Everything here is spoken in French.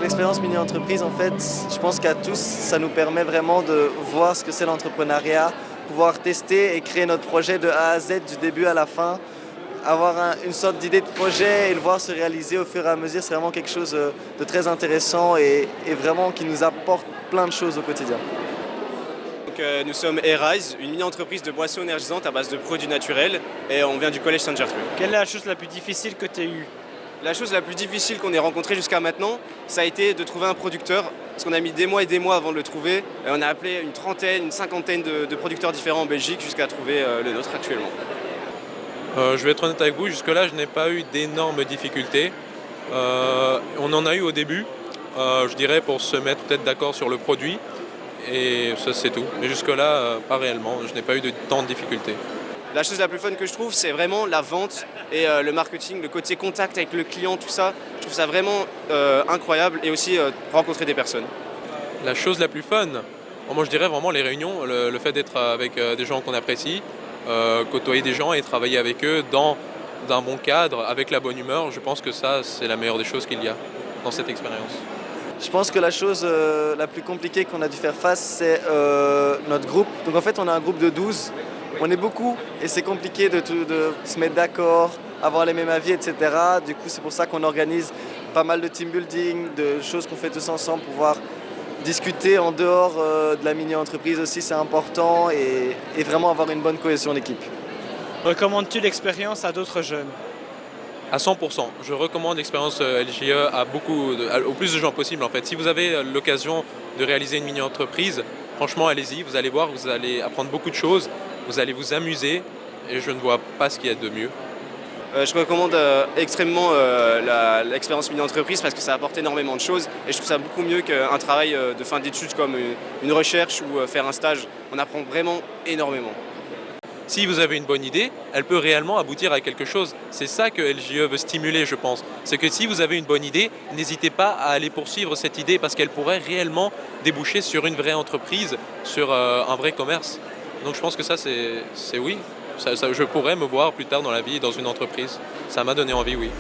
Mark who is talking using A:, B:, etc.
A: l'expérience mini-entreprise, en fait, je pense qu'à tous, ça nous permet vraiment de voir ce que c'est l'entrepreneuriat, pouvoir tester et créer notre projet de A à Z, du début à la fin, avoir une sorte d'idée de projet et le voir se réaliser au fur et à mesure, c'est vraiment quelque chose de très intéressant et vraiment qui nous apporte plein de choses au quotidien.
B: Donc, nous sommes Airrise, une mini-entreprise de boissons énergisantes à base de produits naturels et on vient du collège Saint-Gertrude.
C: Quelle est la chose la plus difficile que tu as eue?
B: La chose la plus difficile qu'on ait rencontrée jusqu'à maintenant, ça a été de trouver un producteur, parce qu'on a mis des mois et des mois avant de le trouver. Et on a appelé une trentaine, une cinquantaine de producteurs différents en Belgique jusqu'à trouver le nôtre actuellement.
D: Je vais être honnête avec vous, jusque-là je n'ai pas eu d'énormes difficultés. On en a eu au début, je dirais pour se mettre peut-être d'accord sur le produit, et ça c'est tout. Mais jusque-là, pas réellement, je n'ai pas eu de tant de difficultés.
B: La chose la plus fun que je trouve, c'est vraiment la vente et le marketing, le côté contact avec le client, tout ça. Je trouve ça vraiment incroyable et aussi rencontrer des personnes.
D: La chose la plus fun, moi je dirais vraiment les réunions, le fait d'être avec des gens qu'on apprécie, côtoyer des gens et travailler avec eux dans un bon cadre, avec la bonne humeur, je pense que ça c'est la meilleure des choses qu'il y a dans cette expérience.
A: Je pense que la chose la plus compliquée qu'on a dû faire face, c'est notre groupe. Donc en fait, on a un groupe de 12. On est beaucoup et c'est compliqué de se mettre d'accord, avoir les mêmes avis, etc. Du coup, c'est pour ça qu'on organise pas mal de team building, de choses qu'on fait tous ensemble, pouvoir discuter en dehors de la mini-entreprise aussi, c'est important et vraiment avoir une bonne cohésion d'équipe.
C: Recommandes-tu l'expérience à d'autres jeunes?
D: À 100%, je recommande l'expérience LGE au plus de gens possible en fait. Si vous avez l'occasion de réaliser une mini-entreprise, franchement allez-y, vous allez voir, vous allez apprendre beaucoup de choses, vous allez vous amuser et je ne vois pas ce qu'il y a de mieux.
B: Je recommande extrêmement l'expérience mini-entreprise parce que ça apporte énormément de choses et je trouve ça beaucoup mieux qu'un travail de fin d'études comme une recherche ou faire un stage. On apprend vraiment énormément.
D: Si vous avez une bonne idée, elle peut réellement aboutir à quelque chose. C'est ça que LGE veut stimuler, je pense. C'est que si vous avez une bonne idée, n'hésitez pas à aller poursuivre cette idée parce qu'elle pourrait réellement déboucher sur une vraie entreprise, sur un vrai commerce. Donc je pense que ça, c'est oui. Je pourrais me voir plus tard dans la vie dans une entreprise. Ça m'a donné envie, oui.